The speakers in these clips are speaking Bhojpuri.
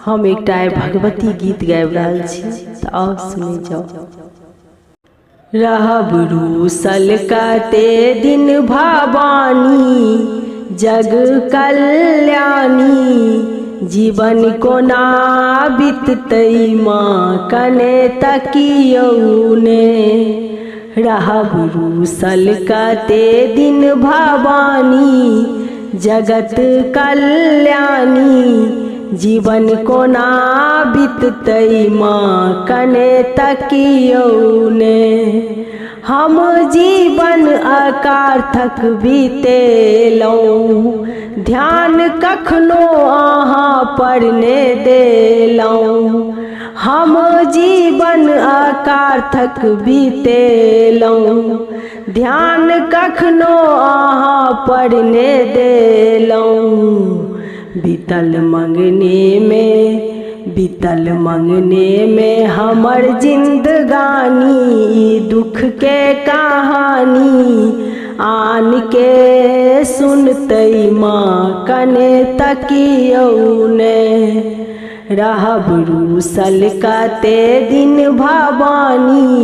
हम एक भगवती गीत गाबि रहल छी तऽ आओ सुनि जाओ। रहब रूसल कते दिन भवानी जग कल्याणी, जीवन कोना बीततै माँ कने तकियौ ने। रहब रूसल कते दिन भवानी जगत कल्याणी, जीवन कोना बीततै माँ कने तकियौ ने। हम जीवन अकार्थक बीतेलहुँ, ध्यान कखनो अहाँ पर ने देलहुँ। हम जीवन अकार्थक बीतेलहुँ, ध्यान कखनो अहाँ पर ने देलहुँ। बीतल मंगने में हमर जिंदगानी, दुख के कहानी आन के सुनतै माँ कने तकियौ ने। रहब रूसल कते दिन भवानी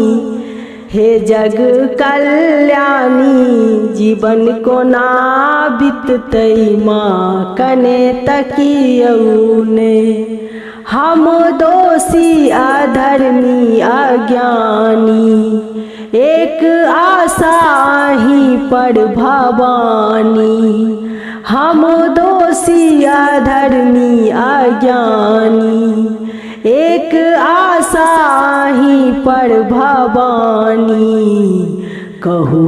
हे जग कल्याणी, जीवन कोना बीततै माँ कने तकियौ ने। हम दोषी अधर्मी अज्ञानी, एक आशा अहीं पर भवानी। हम दोषी अधर्मी अज्ञानी, एक आशा अहीं पर भवानी। कहू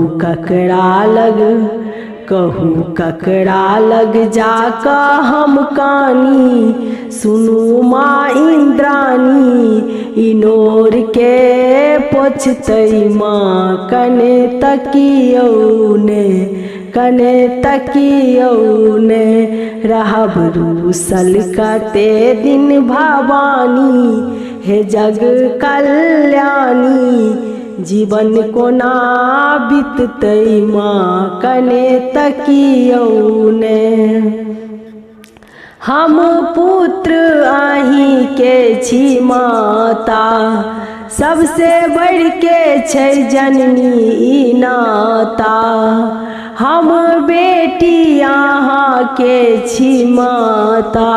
ककरा लग जाकऽ हम कानी, सुनू माँ इंद्रानी इनोर के पोछतै माँ कने तकियौ ने, कने तकियौ ने। रहब रूसल कते दिन भवानी हे जग कल्याणी, जीवन कोना बीततै माँ कने तकियौ ने। हम पुत्र अहीं के छी माता, सबसे बढ़ के छै जननी ई नाता। हम बेटी अहाँ के छी माता,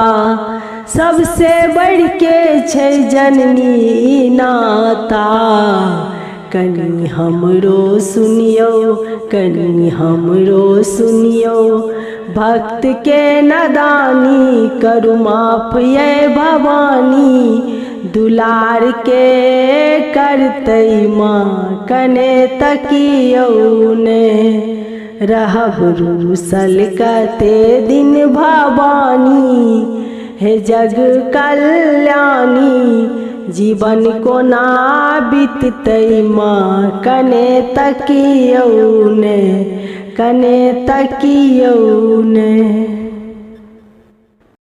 सबसे बढ़ के छै जननी ई नाता। कनी हमरो सुनियो, भक्त के नदानी करू माफ ये भवानी। दुलार के करतै माँ कने तकियौ ने। रहब रूसल कते दिन भवानी हे जग कल्याणी, जीवन कोना बीततै माँ कने तकियौ ने, कने तकियौ ने।